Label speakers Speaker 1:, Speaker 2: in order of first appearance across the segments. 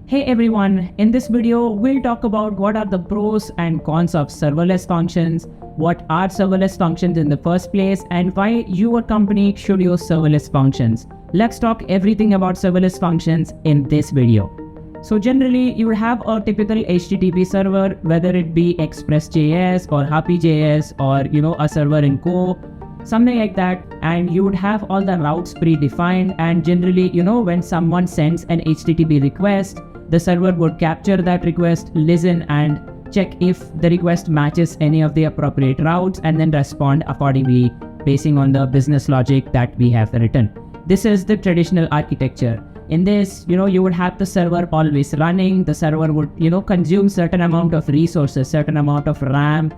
Speaker 1: Hey everyone, in this video, we'll talk about what are the pros and cons of serverless functions, what are serverless functions in the first place, and why your company should use serverless functions. Let's talk everything about serverless functions in this video. So generally, you would have a typical HTTP server, whether it be Express.js or Happy.js or a server in Go, something like that, and you would have all the routes predefined. And generally, when someone sends an HTTP request, the server would capture that request, listen and check if the request matches any of the appropriate routes, and then respond accordingly basing on the business logic that we have written. This is the traditional architecture. In this, you would have the server always running. The server would, consume certain amount of resources, certain amount of RAM,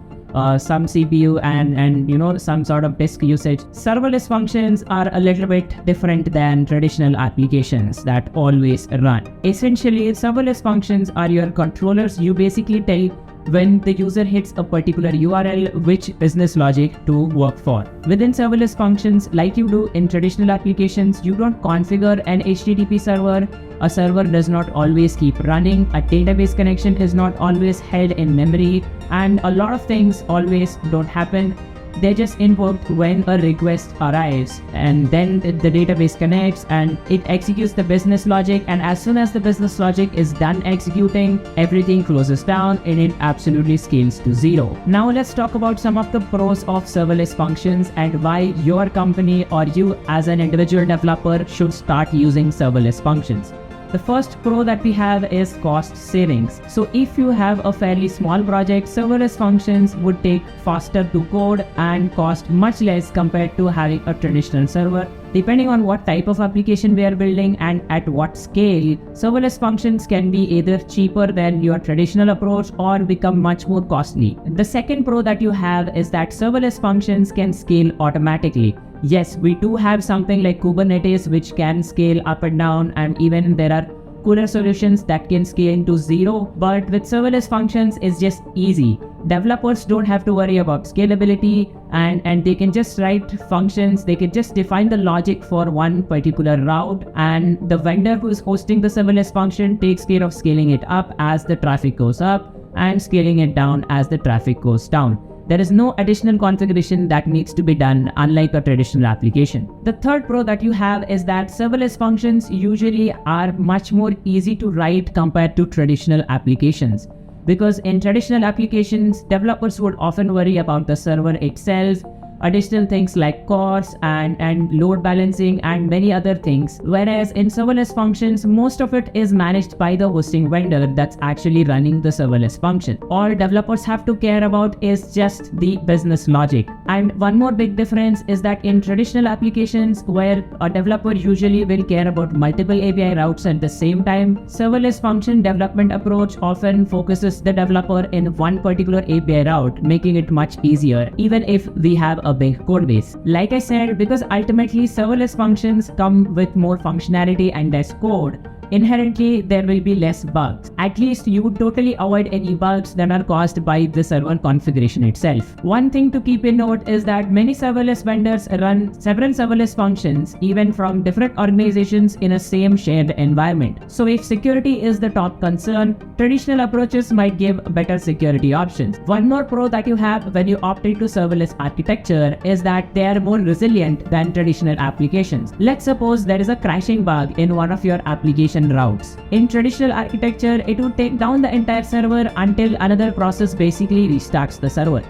Speaker 1: some CPU and some sort of disk usage. Serverless functions are a little bit different than traditional applications that always run. Essentially, serverless functions are your controllers. You basically tell when the user hits a particular URL which business logic to work for. Within serverless functions, like you do in traditional applications, you don't configure an HTTP server. A server does not always keep running. A database connection is not always held in memory, and a lot of things always don't happen. They're just invoked when a request arrives, and then the database connects and it executes the business logic, and as soon as the business logic is done executing, everything closes down and it absolutely scales to zero. Now let's talk about some of the pros of serverless functions and why your company or you as an individual developer should start using serverless functions. The first pro that we have is cost savings. So if you have a fairly small project, serverless functions would take faster to code and cost much less compared to having a traditional server. Depending on what type of application we are building and at what scale, serverless functions can be either cheaper than your traditional approach or become much more costly. The second pro that you have is that serverless functions can scale automatically. Yes, we do have something like Kubernetes which can scale up and down, and even there are cooler solutions that can scale to zero, but with serverless functions it's just easy. Developers don't have to worry about scalability, and they can just write functions. They can just define the logic for one particular route, and the vendor who is hosting the serverless function takes care of scaling it up as the traffic goes up and scaling it down as the traffic goes down. There is no additional configuration that needs to be done, unlike a traditional application. The third pro that you have is that serverless functions usually are much more easy to write compared to traditional applications. Because in traditional applications, developers would often worry about the server itself, additional things like costs and load balancing and many other things. Whereas in serverless functions, most of it is managed by the hosting vendor that's actually running the serverless function. All developers have to care about is just the business logic. And one more big difference is that in traditional applications where a developer usually will care about multiple API routes at the same time, serverless function development approach often focuses the developer in one particular API route, making it much easier, even if we have a big code base. Like I said, because ultimately serverless functions come with more functionality and less code, inherently there will be less bugs. At least you would totally avoid any bugs that are caused by the server configuration itself. One thing to keep in note is that many serverless vendors run several serverless functions, even from different organizations in a same shared environment. So if security is the top concern, traditional approaches might give better security options. One more pro that you have when you opt into serverless architecture is that they are more resilient than traditional applications. Let's suppose there is a crashing bug in one of your application routes. In traditional architecture, it would take down the entire server until another process basically restarts the server.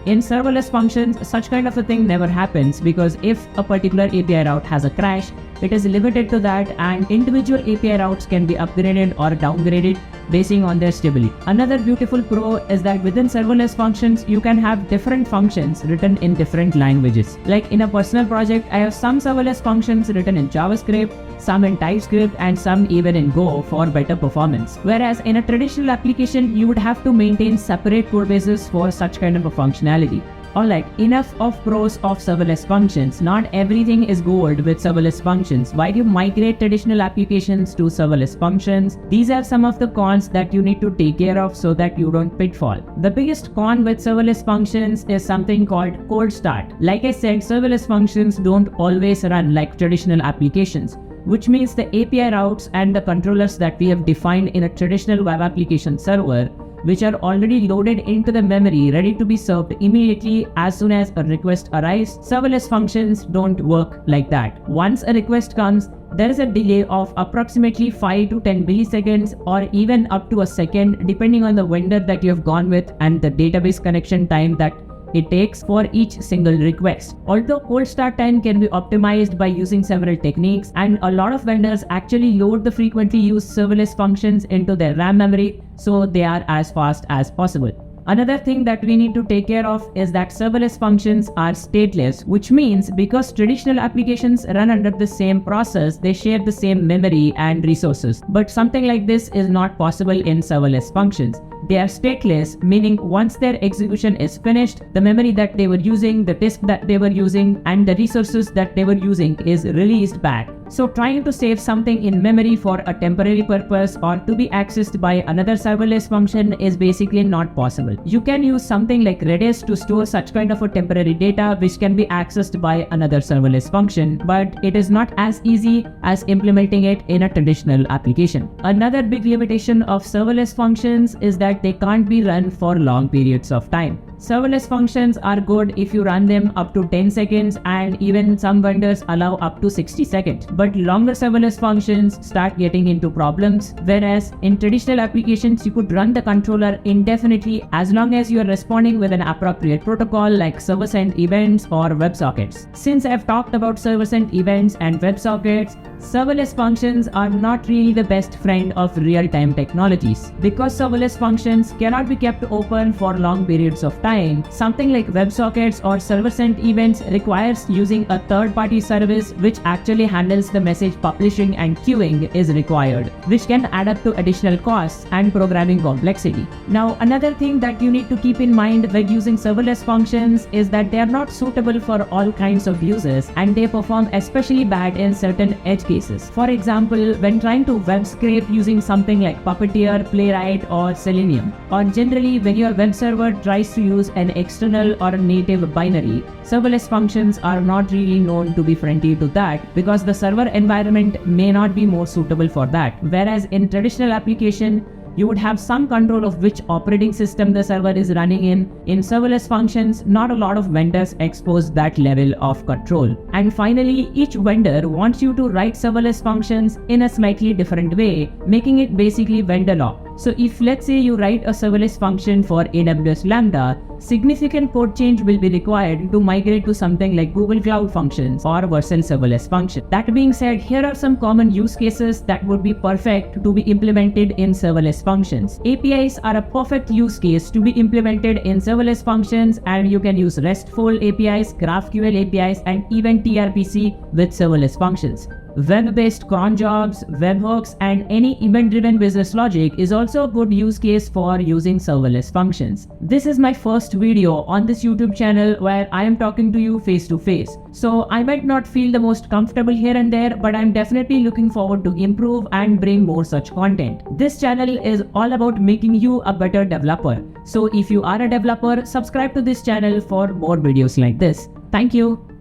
Speaker 1: In serverless functions, such kind of a thing never happens, because if a particular API route has a crash, it is limited to that, and individual API routes can be upgraded or downgraded basing on their stability. Another beautiful pro is that within serverless functions, you can have different functions written in different languages. Like in a personal project, I have some serverless functions written in JavaScript, some in TypeScript, and some even in Go for better performance. Whereas in a traditional application, you would have to maintain separate code bases for such kind of a functionality. Alright, enough of pros of serverless functions. Not everything is gold with serverless functions. Why do you migrate traditional applications to serverless functions? These are some of the cons that you need to take care of so that you don't pitfall. The biggest con with serverless functions is something called cold start. Like I said, serverless functions don't always run like traditional applications. which means the API routes and the controllers that we have defined in a traditional web application server, which are already loaded into the memory ready to be served immediately as soon as a request arrives. Serverless functions don't work like that. Once a request comes, there is a delay of approximately 5 to 10 milliseconds or even up to a second depending on the vendor that you have gone with and the database connection time that it takes for each single request. Although cold start time can be optimized by using several techniques, and a lot of vendors actually load the frequently used serverless functions into their RAM memory so they are as fast as possible. Another thing that we need to take care of is that serverless functions are stateless, which means because traditional applications run under the same process, they share the same memory and resources. But something like this is not possible in serverless functions. They are stateless, meaning once their execution is finished, the memory that they were using, the disk that they were using, and the resources that they were using is released back. So trying to save something in memory for a temporary purpose or to be accessed by another serverless function is basically not possible. You can use something like Redis to store such kind of a temporary data which can be accessed by another serverless function, but it is not as easy as implementing it in a traditional application. Another big limitation of serverless functions is that they can't be run for long periods of time. Serverless functions are good if you run them up to 10 seconds, and even some vendors allow up to 60 seconds. But longer serverless functions start getting into problems, whereas in traditional applications you could run the controller indefinitely as long as you are responding with an appropriate protocol like server-sent events or WebSockets. Since I've talked about server-sent events and WebSockets, serverless functions are not really the best friend of real-time technologies. Because serverless functions cannot be kept open for long periods of time, something like WebSockets or server-sent events requires using a third-party service which actually handles the message publishing and queuing is required, which can add up to additional costs and programming complexity. Now, another thing that you need to keep in mind when using serverless functions is that they are not suitable for all kinds of users, and they perform especially bad in certain edge cases. For example, when trying to web scrape using something like Puppeteer, Playwright or Selenium, or generally when your web server tries to use an external or a native binary, serverless functions are not really known to be friendly to that because the server environment may not be more suitable for that. Whereas in traditional application, you would have some control of which operating system the server is running in. In serverless functions, not a lot of vendors expose that level of control. And finally, each vendor wants you to write serverless functions in a slightly different way, making it basically vendor locked. So if let's say you write a serverless function for AWS Lambda, significant code change will be required to migrate to something like Google Cloud Functions or Vercel serverless function. That being said, here are some common use cases that would be perfect to be implemented in serverless functions. APIs are a perfect use case to be implemented in serverless functions, and you can use RESTful APIs, GraphQL APIs, and even tRPC with serverless functions. Web-based cron jobs, webhooks, and any event-driven business logic is also a good use case for using serverless functions. This is my first video on this YouTube channel where I am talking to you face to face. So I might not feel the most comfortable here and there, but I'm definitely looking forward to improve and bring more such content. This channel is all about making you a better developer. So if you are a developer, subscribe to this channel for more videos like this. Thank you.